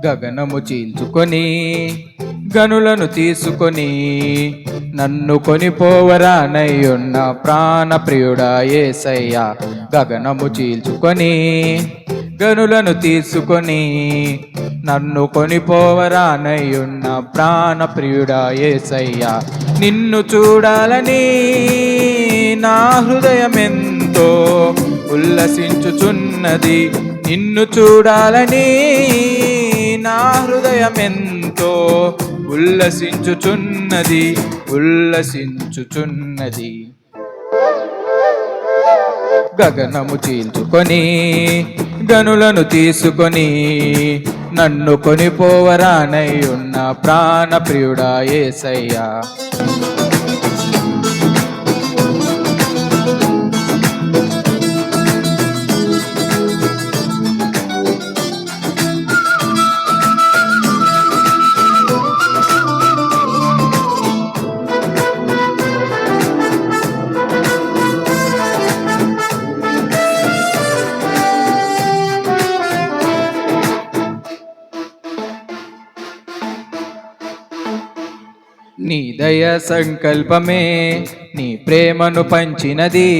గగనము చీల్చుకొని గనులను తీసుకొని నన్ను కొనిపోవరానయ్యున్న ప్రాణప్రియుడా యేసయ్యా. గగనము చీల్చుకొని గనులను తీసుకొని నన్ను కొనిపోవరానయ్యున్న ప్రాణప్రియుడా యేసయ్యా. నిన్ను చూడాలని నా హృదయమెంతో ఉల్లసించుచున్నది. నిన్ను చూడాలని నా హృదయమెంతో ఉల్లసించుచున్నది. గగనము చీల్చుకొని గనులను తీసుకొని నన్ను కొనిపోవరానయ్యున్న ప్రాణప్రియుడా యేసయ్యా. నీ దయ సంకల్పమే నీ ప్రేమను పంచినది.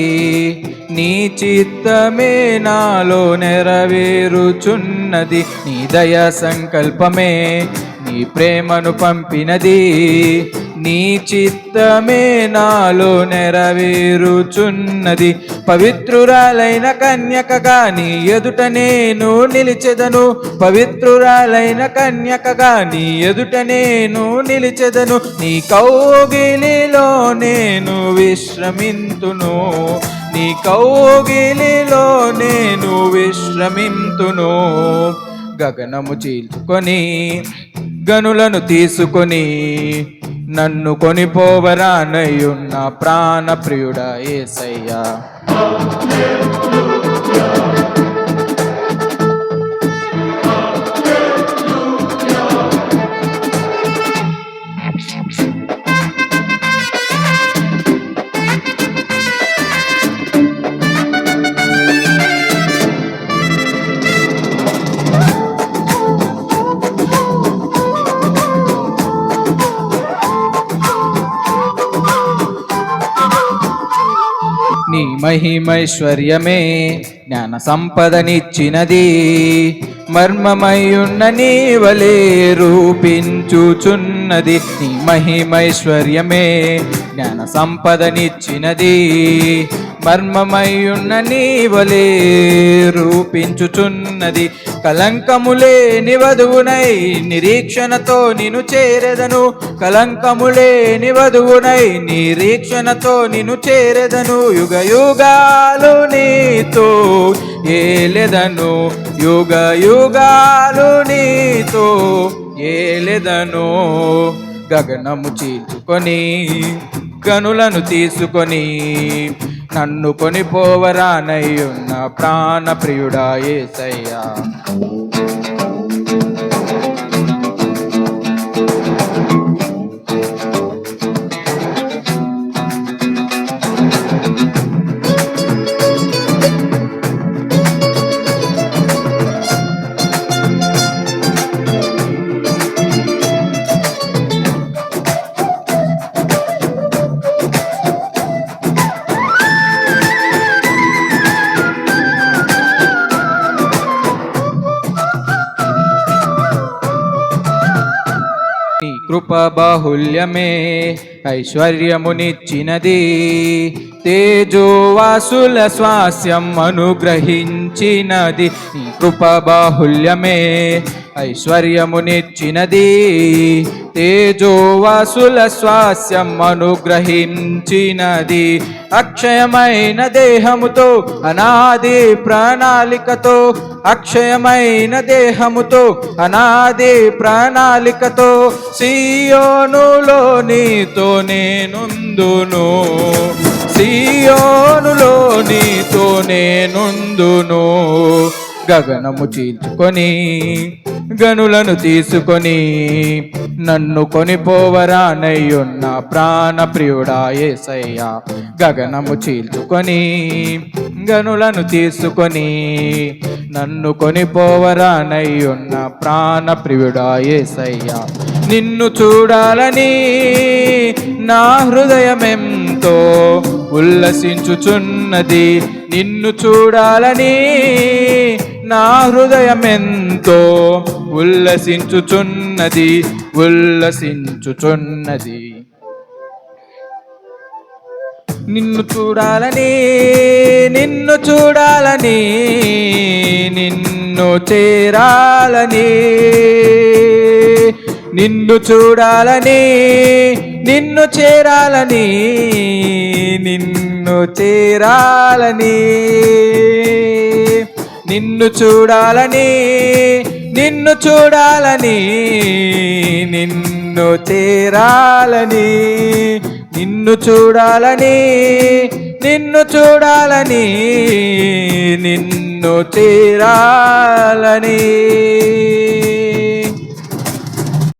నీ చిత్తమే నాలో నెరవేరుచున్నది. నీ దయ సంకల్పమే నీ ప్రేమను పంపినది. నీ చిత్తమే నాలో నెరవేరుచున్నది. పవిత్రురాలైన కన్యకగా నీ ఎదుట నేను నిలిచెదను. పవిత్రురాలైన కన్యకగా నీ ఎదుట నేను నిలిచెదను. నీ కౌగిలిలో నేను విశ్రమింతును. నీ కౌగిలిలో నేను విశ్రమింతును. గగనము చీల్చుకొని గనులను తీసుకొని నన్ను కొనిపోవరానయ్యున్న ప్రాణప్రియుడా యేసయ్యా. నీ మహిమైశ్వర్యమే జ్ఞాన సంపదనిచ్చినది. మర్మమయ్యున్న నీ వలే రూపించుచున్నది. నీ మహిమైశ్వర్యమే జ్ఞాన సంపదనిచ్చినది. మర్మమయ్యున్న నీ వలే రూపించుచున్నది. కలంకములేని వధువునై నిరీక్షణతో నిన్ను చేరెదను. కలంకములేని వధువునై నిరీక్షణతో నిన్ను చేరెదను. యుగ యుగాలు నీతో ఏలెదను. యుగ యుగాలు నీతో ఏలెదను. గగనము చీల్చుకొని గనులను తీసుకొని నన్ను కొనిపోవరానయ్యున్న ప్రాణప్రియుడా యేసయ్యా. కృప బాహుల్యమే ఐశ్వర్యమునిచ్చినది. తేజోవాసుల స్వాస్యం అనుగ్రహించినది. నీ కృప బాహుల్యమే ఐశ్వర్యమునిచ్చినది. తేజోవాసుల స్వాస్యం అనుగ్రహించినది. అక్షయమైన దేహముతో అనాది ప్రణాళికతో. అక్షయమైన దేహముతో అనాది ప్రణాళికతో. సియోనులో నీతో నేనుందును. సియోనులో నీతో నేనుందును. గగనము చీల్చుకొని గనులను తీసుకొని నన్ను కొనిపోవరానయ్యున్న ప్రాణ ప్రియుడా యేసయ్యా. గగనము చీల్చుకొని గనులను తీసుకొని నన్ను కొనిపోవరానయ్యున్న ప్రాణ ప్రియుడా యేసయ్యా. నిన్ను చూడాలని నా హృదయమెంతో ఉల్లసించుచున్నది. నిన్ను చూడాలని నా హృదయమెంతో ఉల్లసించుచున్నది. నిన్ను చూడాలని నిన్ను చూడాలని నిన్ను చేరాలని నిన్ను చూడాలని నిన్ను చేరాలని నిన్ను చేరాలని నిన్ను చూడాలని నిన్ను చూడాలని నిన్ను చేరాలని నిన్ను చూడాలని నిన్ను చూడాలని నిన్ను చేరాలని